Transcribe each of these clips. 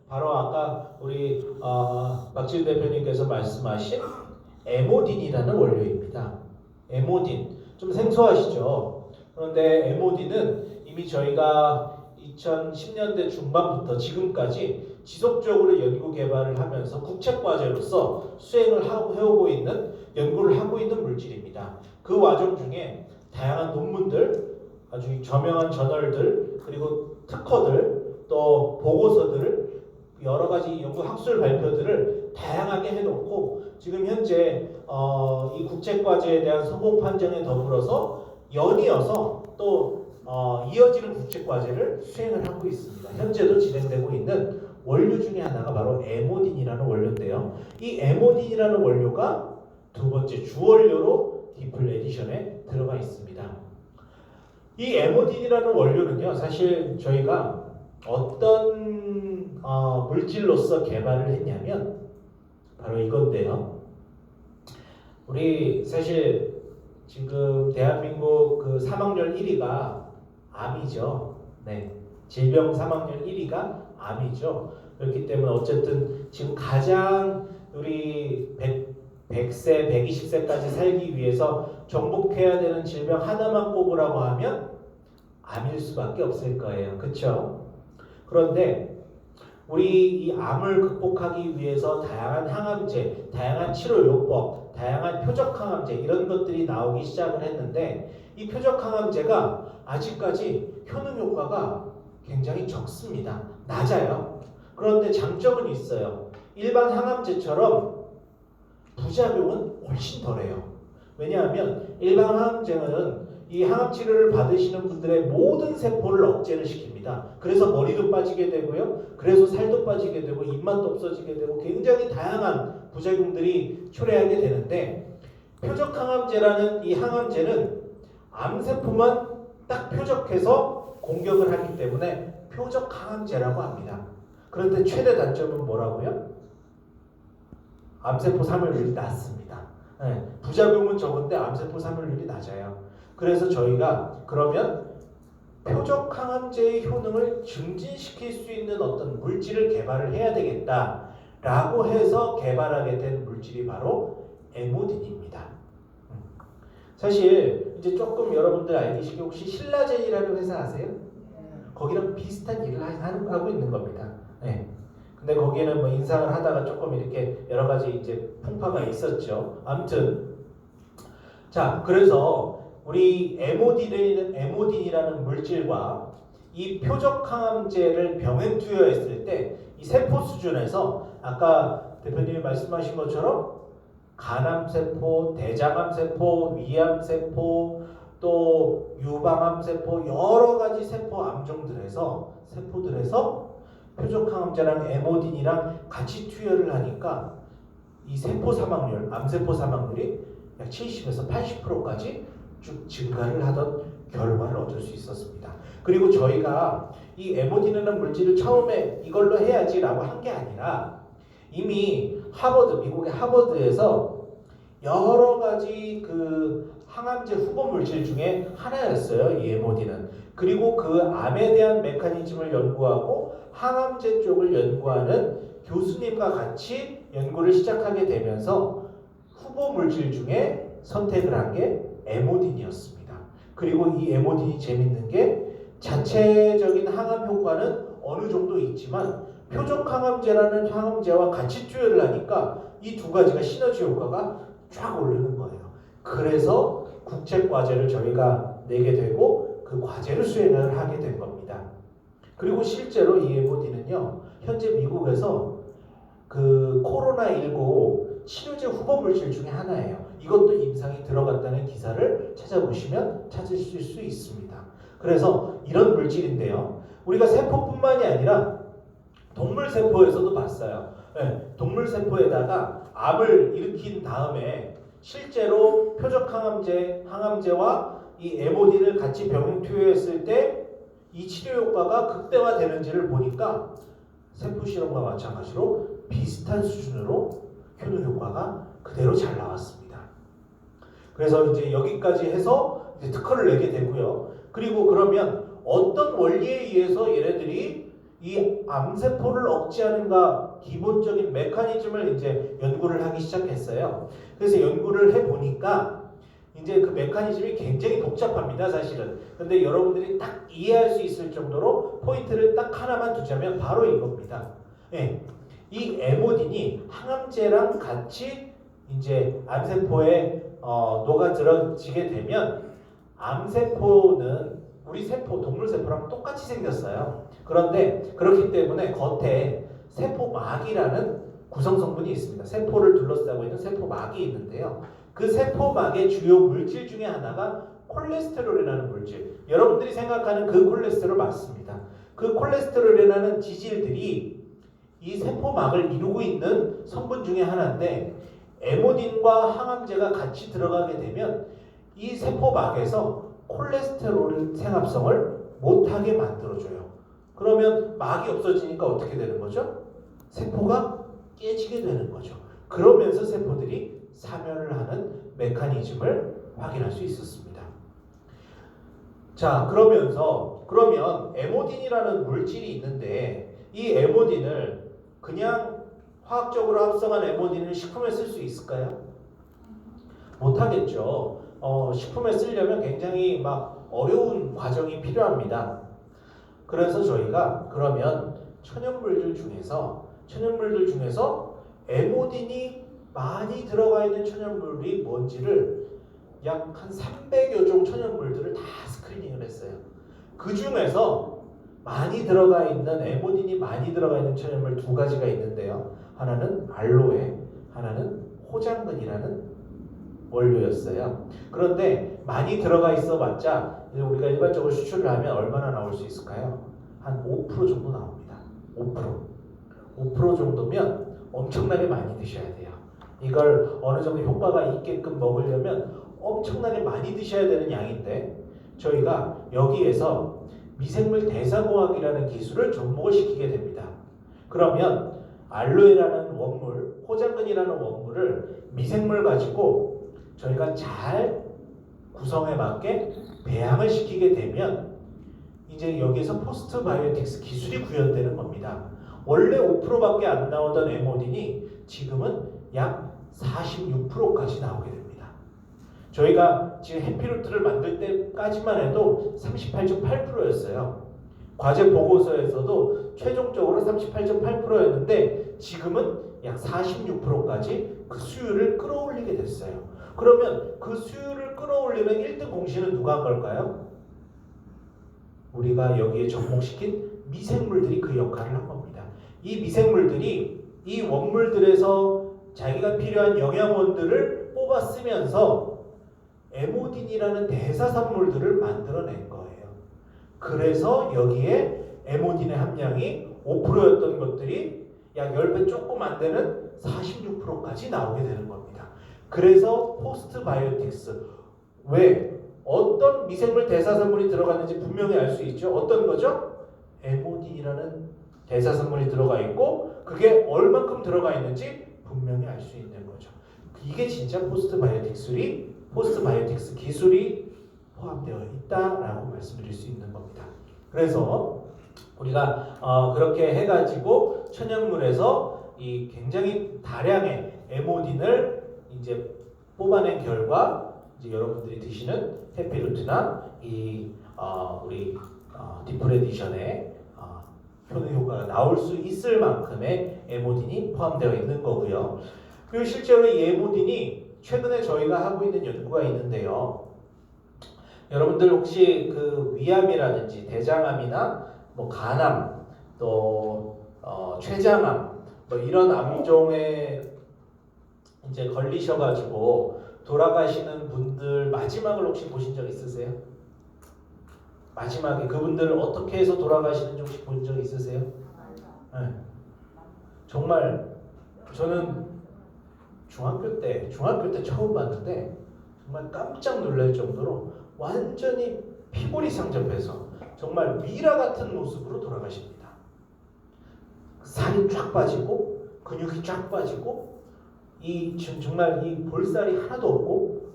바로 아까 우리 박지훈 대표님께서 말씀하신 에모딘이라는 원료입니다. 에모딘 좀 생소하시죠? 그런데 에모딘은 이미 저희가 2010년대 중반부터 지금까지 지속적으로 연구 개발을 하면서 국책과제로서 수행을 해오고 있는 연구를 하고 있는 물질입니다. 그 과정 중에 다양한 논문들, 아주 저명한 저널들, 그리고 특허들, 또 보고서들을 여러 가지 연구 학술 발표들을 다양하게 해놓고 지금 현재 이 국책과제에 대한 성공 판정에 더불어서 연이어서 또 이어지는 국책과제를 수행을 하고 있습니다. 현재도 진행되고 있는 원료 중에 하나가 바로 에모딘이라는 원료인데요. 이 에모딘이라는 원료가 두 번째 주원료로 디플 에디션에 들어가 있습니다. 이 에모딘이라는 원료는요, 사실 저희가 어떤 물질로서 개발을 했냐면 바로 이건데요. 우리 사실 지금 대한민국 그 사망률 1위가 암이죠. 네, 질병 사망률 1위가 암이죠. 그렇기 때문에 어쨌든 지금 가장 우리 100세, 120세까지 살기 위해서 정복해야 되는 질병 하나만 꼽으라고 하면 암일 수밖에 없을 거예요. 그렇죠? 그런데 우리 이 암을 극복하기 위해서 다양한 항암제, 다양한 치료요법, 다양한 표적항암제 이런 것들이 나오기 시작을 했는데 이 표적항암제가 아직까지 효능 효과가 굉장히 적습니다. 낮아요. 그런데 장점은 있어요. 일반 항암제처럼 부작용은 훨씬 덜해요. 왜냐하면 일반 항암제는 이 항암 치료를 받으시는 분들의 모든 세포를 억제를 시킵니다. 그래서 머리도 빠지게 되고요. 그래서 살도 빠지게 되고 입맛도 없어지게 되고 굉장히 다양한 부작용들이 초래하게 되는데 표적 항암제라는 이 항암제는 암세포만 딱 표적해서 공격을 하기 때문에 표적 항암제라고 합니다. 그런데 최대 단점은 뭐라고요? 암세포 사멸률이 낮습니다. 네, 부작용은 적은데 암세포 사멸률이 낮아요. 그래서 저희가 그러면 표적 항암제의 효능을 증진시킬 수 있는 어떤 물질을 개발을 해야 되겠다라고 해서 개발하게 된 물질이 바로 에모딘입니다. 사실 이제 조금 여러분들 알기 쉽게 혹시 신라젠이라는 회사 아세요? 거기랑 비슷한 일을 하고 있는 겁니다. 네. 근데 거기에는 뭐 인상을 하다가 조금 이렇게 여러 가지 이제 풍파가 있었죠. 아무튼 자, 그래서 우리 에모딘이라는 물질과 이 표적 항암제를 병행 투여했을 때 이 세포 수준에서 아까 대표님이 말씀하신 것처럼 간암세포, 대장암세포, 위암세포, 또 유방암세포 여러 가지 세포 암종들에서 세포들에서 표적 항암제랑 에모딘이랑 같이 투여를 하니까 이 세포 사망률, 암세포 사망률이 약 70에서 80%까지 쭉 증가를 하던 결과를 얻을 수 있었습니다. 그리고 저희가 이 에모딘이라는 물질을 처음에 이걸로 해야지라고 한 게 아니라 이미 미국의 하버드에서 여러 가지 그 항암제 후보 물질 중에 하나였어요. 이 에모딘은. 그리고 그 암에 대한 메커니즘을 연구하고 항암제 쪽을 연구하는 교수님과 같이 연구를 시작하게 되면서 후보 물질 중에 선택을 한 게 에모딘이었습니다. 그리고 이 에모딘이 재밌는 게 자체적인 항암 효과는 어느 정도 있지만 표적 항암제라는 항암제와 같이 투여를 하니까 이 두 가지가 시너지 효과가 쫙 오르는 거예요. 그래서 국책과제를 저희가 내게 되고 그 과제를 수행을 하게 된 겁니다. 그리고 실제로 이 에모딘은요, 현재 미국에서 그 코로나19 치료제 후보 물질 중에 하나예요. 이것도 임상이 들어갔다는 기사를 찾아보시면 찾으실 수 있습니다. 그래서 이런 물질인데요. 우리가 세포뿐만이 아니라 동물세포에서도 봤어요. 네, 동물세포에다가 암을 일으킨 다음에 실제로 표적 항암제와 이 에모딘을 같이 병행 투여했을 때 이 치료 효과가 극대화되는지를 보니까 세포 실험과 마찬가지로 비슷한 수준으로 효능 효과가 그대로 잘 나왔습니다. 그래서 이제 여기까지 해서 이제 특허를 내게 되고요. 그리고 그러면 어떤 원리에 의해서 얘네들이 이 암세포를 억제하는가 기본적인 메커니즘을 이제 연구를 하기 시작했어요. 그래서 연구를 해보니까 이제 그 메커니즘이 굉장히 복잡합니다, 사실은. 근데 여러분들이 딱 이해할 수 있을 정도로 포인트를 딱 하나만 두자면 바로 이겁니다. 예. 이 에모딘이 항암제랑 같이 이제 암세포에 녹아들어지게 되면 암세포는 우리 세포, 동물 세포랑 똑같이 생겼어요. 그런데 그렇기 때문에 겉에 세포막이라는 구성성분이 있습니다. 세포를 둘러싸고 있는 세포막이 있는데요. 그 세포막의 주요 물질 중에 하나가 콜레스테롤이라는 물질. 여러분들이 생각하는 그 콜레스테롤 맞습니다. 그 콜레스테롤이라는 지질들이 이 세포막을 이루고 있는 성분 중에 하나인데 에모딘과 항암제가 같이 들어가게 되면 이 세포막에서 콜레스테롤 생합성을 못하게 만들어줘요. 그러면 막이 없어지니까 어떻게 되는 거죠? 세포가 깨지게 되는 거죠. 그러면서 세포들이 사멸을 하는 메커니즘을 확인할 수 있었습니다. 자, 그러면 에모딘이라는 물질이 있는데 이 에모딘을 그냥 화학적으로 합성한 에모딘을 식품에 쓸 수 있을까요? 못하겠죠. 식품에 쓰려면 굉장히 막 어려운 과정이 필요합니다. 그래서 저희가 그러면 천연물들 중에서 에모딘이 많이 들어가 있는 천연물이 뭔지를 약 한 300여 종 천연물들을 다 스크리닝을 했어요. 그 중에서 많이 들어가 있는 에모딘이 많이 들어가 있는 천연물 두 가지가 있는데요. 하나는 알로에, 하나는 호장근이라는 원료였어요. 그런데 많이 들어가 있어봤자 우리가 일반적으로 수출을 하면 얼마나 나올 수 있을까요? 한 5% 정도 나옵니다. 5% 정도면 엄청나게 많이 드셔야 돼요. 이걸 어느 정도 효과가 있게끔 먹으려면 엄청나게 많이 드셔야 되는 양인데 저희가 여기에서 미생물 대사공학이라는 기술을 접목을 시키게 됩니다. 그러면 알로에라는 원물, 호장근이라는 원물을 미생물 가지고 저희가 잘 구성에 맞게 배양을 시키게 되면 이제 여기에서 포스트 바이오틱스 기술이 구현되는 겁니다. 원래 5%밖에 안 나오던 에모딘이 지금은 약 46%까지 나오게 됩니다. 저희가 지금 해피루트를 만들 때까지만 해도 38.8%였어요. 과제 보고서에서도 최종적으로 38.8%였는데 지금은 약 46%까지 그 수율을 끌어올리게 됐어요. 그러면 그 수율을 끌어올리는 1등 공신은 누가 한 걸까요? 우리가 여기에 접목시킨 미생물들이 그 역할을 한 겁니다. 이 미생물들이 이 원물들에서 자기가 필요한 영양원들을 뽑아 쓰면서 에모딘이라는 대사산물들을 만들어낸 거예요. 그래서 여기에 에모딘의 함량이 5%였던 것들이 약 10배 조금 안 되는 46%까지 나오게 되는 겁니다. 그래서 포스트 바이오틱스, 왜? 어떤 미생물 대사산물이 들어갔는지 분명히 알 수 있죠. 어떤 거죠? 에모딘이라는 대사산물이 들어가 있고 그게 얼만큼 들어가 있는지 분명히 알 수 있는 거죠. 이게 진짜 포스트 바이오틱스 기술이 포함되어 있다라고 말씀드릴 수 있는 겁니다. 그래서 우리가 그렇게 해가지고 천연물에서 이 굉장히 다량의 에모딘을 이제 뽑아낸 결과 이제 여러분들이 드시는 해피루트나 이 우리 디프레디션의 효능 효과가 나올 수 있을 만큼의 에모딘이 포함되어 있는 거고요. 그리고 실제로 이 에모딘이 최근에 저희가 하고 있는 연구가 있는데요. 여러분들 혹시 그 위암이라든지 대장암이나 뭐 간암 또 췌장암 뭐 이런 암종에 이제 걸리셔가지고 돌아가시는 분들 마지막을 혹시 보신 적 있으세요? 마지막에 그분들을 어떻게 해서 돌아가시는지 혹시 본 적 있으세요? 네. 정말 저는 중학교 때 처음 봤는데 정말 깜짝 놀랄 정도로 완전히 피골이 상접해서 정말 미라 같은 모습으로 돌아가십니다. 살이 쫙 빠지고 근육이 쫙 빠지고 정말 이 볼살이 하나도 없고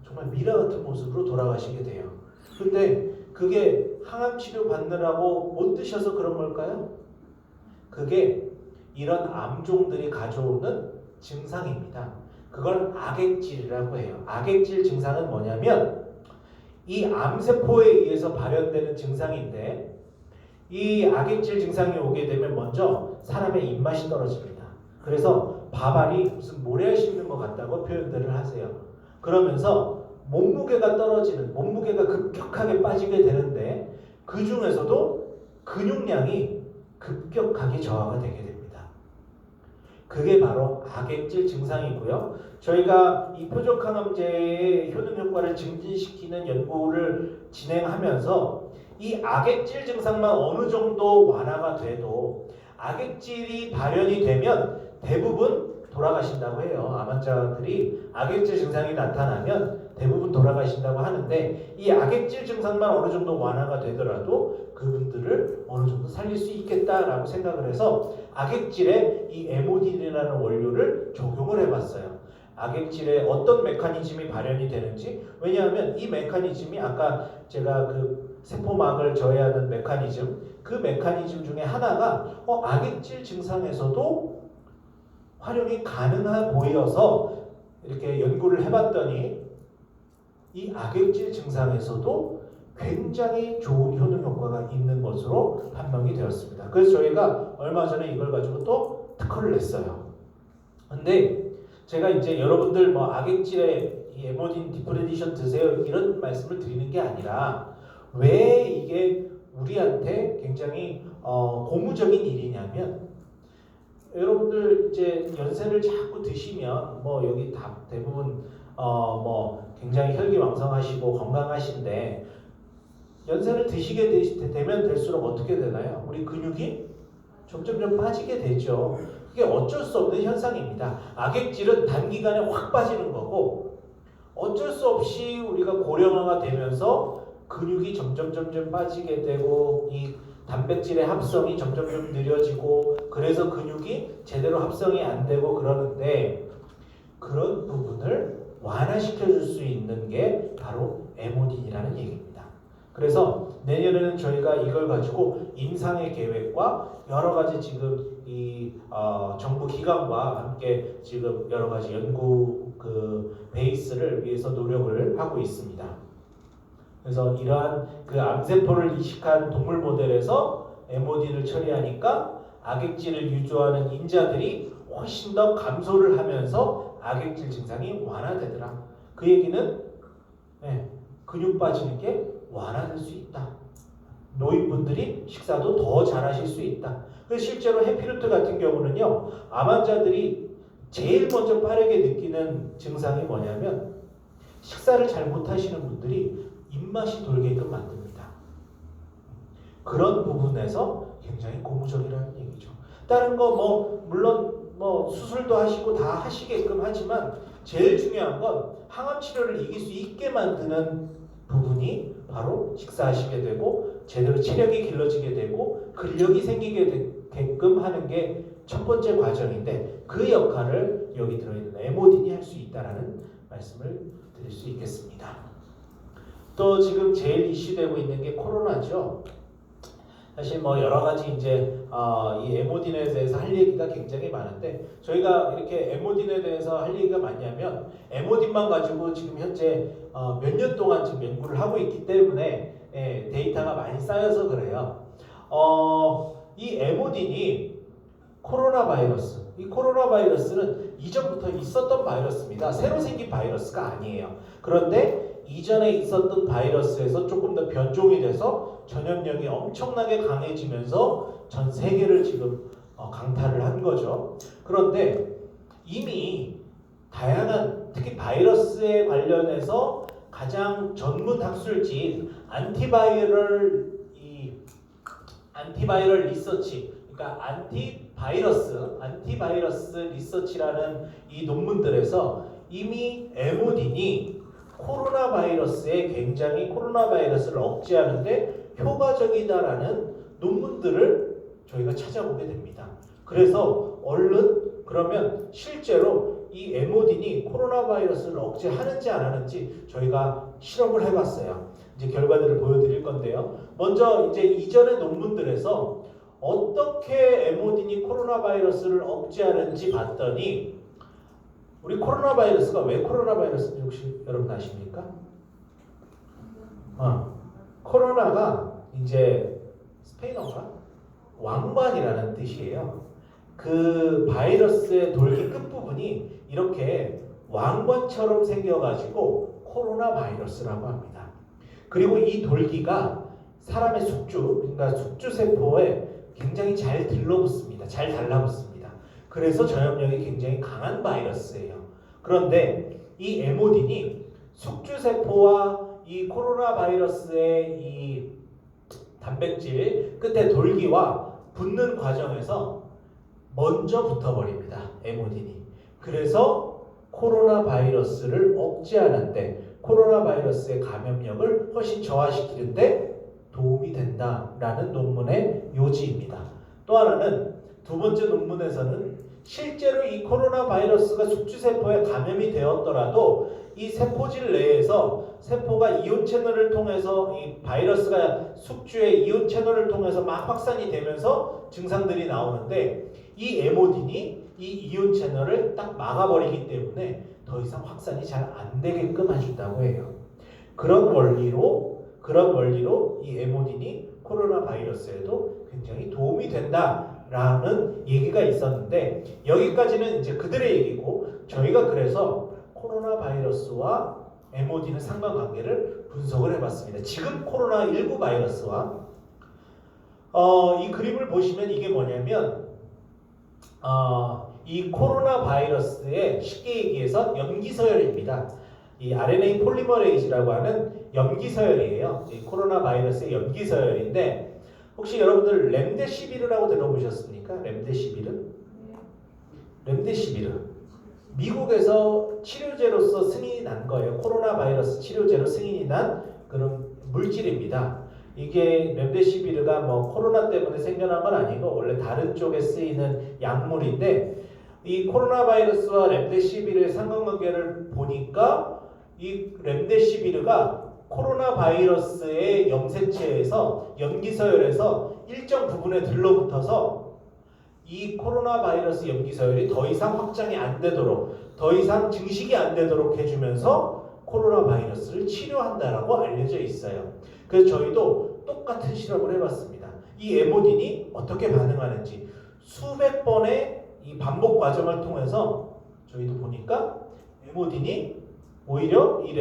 정말 미라 같은 모습으로 돌아가시게 돼요. 근데 그게 항암 치료 받느라고 못 드셔서 그런 걸까요? 그게 이런 암종들이 가져오는 증상입니다. 그걸 악액질이라고 해요. 악액질 증상은 뭐냐면 이 암세포에 의해서 발현되는 증상인데 이 악액질 증상이 오게 되면 먼저 사람의 입맛이 떨어집니다. 그래서 밥알이 무슨 모래알 씹는 것 같다고 표현들을 하세요. 그러면서 몸무게가 떨어지는, 몸무게가 급격하게 빠지게 되는데 그 중에서도 근육량이 급격하게 저하가 되게 됩니다. 그게 바로 악액질 증상이고요. 저희가 이 표적항암제의 효능 효과를 증진시키는 연구를 진행하면서 이 악액질 증상만 어느 정도 완화가 돼도 악액질이 발현이 되면 대부분 돌아가신다고 해요. 암 환자들이 악액질 증상이 나타나면 대부분 돌아가신다고 하는데 이 악액질 증상만 어느 정도 완화가 되더라도 그분들을 어느 정도 살릴 수 있겠다라고 생각을 해서 악액질에 이 에모딘이라는 원료를 적용을 해봤어요. 악액질에 어떤 메커니즘이 발현이 되는지, 왜냐하면 이 메커니즘이 아까 제가 그 세포막을 저해하는 메커니즘, 그 메커니즘 중에 하나가 악액질 증상에서도 활용이 가능해 보여서 이렇게 연구를 해봤더니 이 악액질 증상에서도 굉장히 좋은 효능 효과가 있는 것으로 판명이 되었습니다. 그래서 저희가 얼마 전에 이걸 가지고 또 특허를 냈어요. 근데 제가 이제 여러분들 뭐 악액질에 이 에모딘 디프레디션 드세요 이런 말씀을 드리는 게 아니라 왜 이게 우리한테 굉장히 고무적인 일이냐면 여러분들 이제 연세를 자꾸 드시면 뭐 여기 다 대부분 뭐 굉장히 혈기왕성하시고 건강하신데 연세를 드시게 되면 될수록 어떻게 되나요? 우리 근육이 점점 빠지게 되죠. 그게 어쩔 수 없는 현상입니다. 악액질은 단기간에 확 빠지는 거고 어쩔 수 없이 우리가 고령화가 되면서 근육이 점점 빠지게 되고 이 단백질의 합성이 점점 느려지고 그래서 근육이 제대로 합성이 안 되고 그러는데 그런 부분을 완화시켜 줄 수 있는 게 바로 에모딘이라는 얘기입니다. 그래서 내년에는 저희가 이걸 가지고 임상의 계획과 여러 가지 지금 이 정부 기관과 함께 지금 여러 가지 연구 그 베이스를 위해서 노력을 하고 있습니다. 그래서 이러한 그 암세포를 이식한 동물 모델에서 에모딘을 처리하니까 악액질을 유조하는 인자들이 훨씬 더 감소를 하면서 악액질 증상이 완화되더라. 그 얘기는 근육 빠지는 게 완화될 수 있다. 노인분들이 식사도 더 잘하실 수 있다. 그래서 실제로 해피루트 같은 경우는요, 암 환자들이 제일 먼저 빠르게 느끼는 증상이 뭐냐면 식사를 잘 못하시는 분들이 입맛이 돌게끔 만듭니다. 그런 부분에서 굉장히 고무적이라는 얘기죠. 다른 거 물론 수술도 하시고 다 하시게끔 하지만 제일 중요한 건 항암 치료를 이길 수 있게 만드는 부분이 바로 식사하시게 되고 제대로 체력이 길러지게 되고 근력이 생기게끔 하는 게 첫 번째 과정인데 그 역할을 여기 들어있는 에모딘이 할 수 있다라는 말씀을 드릴 수 있겠습니다. 또 지금 제일 이슈되고 있는 게 코로나죠. 사실 여러 가지 이제 이 에모딘에 대해서 할 얘기가 굉장히 많은데 저희가 이렇게 에모딘에 대해서 할 얘기가 많냐면 에모딘만 가지고 지금 현재 몇 년 동안 지금 연구를 하고 있기 때문에 데이터가 많이 쌓여서 그래요. 이 에모딘이 코로나 바이러스, 이 코로나 바이러스는 이전부터 있었던 바이러스입니다. 새로 생긴 바이러스가 아니에요. 그런데 이전에 있었던 바이러스에서 조금 더 변종이 돼서 전염력이 엄청나게 강해지면서 전 세계를 지금 강타를 한 거죠. 그런데 이미 다양한 특히 바이러스에 관련해서 가장 전문 학술지인 안티바이럴 리서치, 그러니까 안티바이러스 리서치라는 이 논문들에서 이미 에모딘이 코로나 바이러스에 굉장히 코로나 바이러스를 억제하는데 효과적이다라는 논문들을 저희가 찾아보게 됩니다. 그래서 얼른 그러면 실제로 이 에모딘이 코로나 바이러스를 억제하는지 안 하는지 저희가 실험을 해봤어요. 이제 결과들을 보여드릴 건데요. 먼저 이제 이전의 논문들에서 어떻게 에모딘이 코로나 바이러스를 억제하는지 봤더니 우리 코로나 바이러스가 왜 코로나 바이러스인지 혹시 여러분 아십니까? 코로나가 이제 스페인어가 왕관이라는 뜻이에요. 그 바이러스의 돌기 끝부분이 이렇게 왕관처럼 생겨가지고 코로나 바이러스라고 합니다. 그리고 이 돌기가 사람의 숙주, 그러니까 숙주세포에 굉장히 잘 들러붙습니다. 잘 달라붙습니다. 그래서 전염력이 굉장히 강한 바이러스예요. 그런데 이 에모딘이 숙주세포와 이 코로나 바이러스의 이 단백질 끝에 돌기와 붙는 과정에서 먼저 붙어버립니다. 에모딘이. 그래서 코로나 바이러스를 억제하는데 코로나 바이러스의 감염력을 훨씬 저하시키는데 도움이 된다라는 논문의 요지입니다. 또 하나는 두 번째 논문에서는 실제로 이 코로나 바이러스가 숙주세포에 감염이 되었더라도 이 세포질 내에서 세포가 이온 채널을 통해서 이 바이러스가 숙주의 이온 채널을 통해서 막 확산이 되면서 증상들이 나오는데 이 에모딘이 이 이온 채널을 딱 막아버리기 때문에 더 이상 확산이 잘 안 되게끔 해준다고 해요. 그런 원리로 이 에모딘이 코로나 바이러스에도 굉장히 도움이 된다라는 얘기가 있었는데 여기까지는 이제 그들의 얘기고 저희가 그래서 코로나 바이러스와 에모딘의 상관관계를 분석을 해봤습니다. 지금 코로나19 바이러스와 이 그림을 보시면 이게 뭐냐면 이 코로나 바이러스의 쉽게 얘기해서 염기서열입니다. 이 RNA 폴리머레이즈라고 하는 염기서열이에요. 이 코로나 바이러스의 염기서열인데 혹시 여러분들 렘데시비르라고 들어보셨습니까? 렘데시비르? 미국에서 치료제로서 승인이 난 거예요. 코로나 바이러스 치료제로 승인이 난 그런 물질입니다. 이게 렘데시비르가 뭐 코로나 때문에 생겨난 건 아니고 원래 다른 쪽에 쓰이는 약물인데 이 코로나 바이러스와 렘데시비르의 상관관계를 보니까 이 렘데시비르가 코로나 바이러스의 염색체에서 염기서열에서 일정 부분에 들러붙어서 이 코로나 바이러스 염기서열이 더 이상 확장이 안 되도록 더 이상 증식이 안 되도록 해주면서 코로나 바이러스를 치료한다라고 알려져 있어요. 그래서 저희도 똑같은 실험을 해봤습니다. 이 에모딘이 어떻게 반응하는지 수백 번의 이 반복 과정을 통해서 저희도 보니까 에모딘이 오히려 이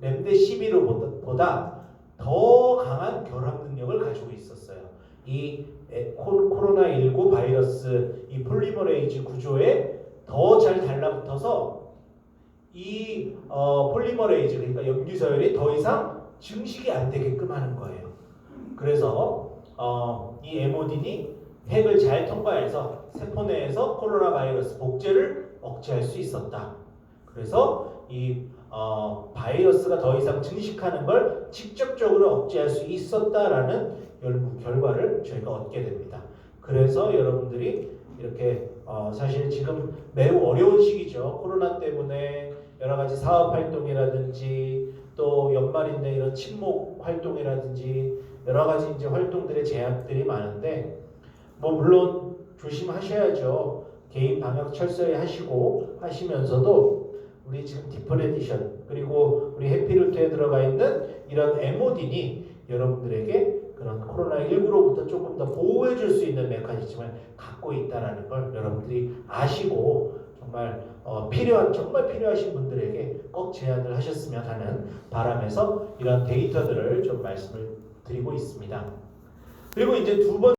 렘데시비르보다 더 강한 결합 능력을 가지고 있었어요. 이 코로나19 바이러스 이 폴리머레이즈 구조에 더 잘 달라붙어서 이 폴리머레이즈 그러니까 염기서열이 더 이상 증식이 안 되게끔 하는 거예요. 그래서 이 에모딘이 핵을 잘 통과해서 세포 내에서 코로나 바이러스 복제를 억제할 수 있었다. 그래서 이 바이러스가 더 이상 증식하는 걸 직접적으로 억제할 수 있었다라는 결과를 저희가 얻게 됩니다. 그래서 여러분들이 이렇게 사실 지금 매우 어려운 시기죠. 코로나 때문에 여러 가지 사업 활동이라든지 또 연말인데 이런 친목 활동이라든지 여러 가지 이제 활동들의 제약들이 많은데 뭐 물론 조심하셔야죠. 개인 방역 철저히 하시고 하시면서도 우리 지금 디플 에디션 그리고 우리 해피루트에 들어가 있는 이런 에모딘이 여러분들에게 그런 코로나19로부터 조금 더 보호해 줄 수 있는 메커니즘을 갖고 있다는 걸 여러분들이 아시고 정말 정말 필요하신 분들에게 꼭 제안을 하셨으면 하는 바람에서 이런 데이터들을 좀 말씀을 드리고 있습니다. 그리고 이제 두 번째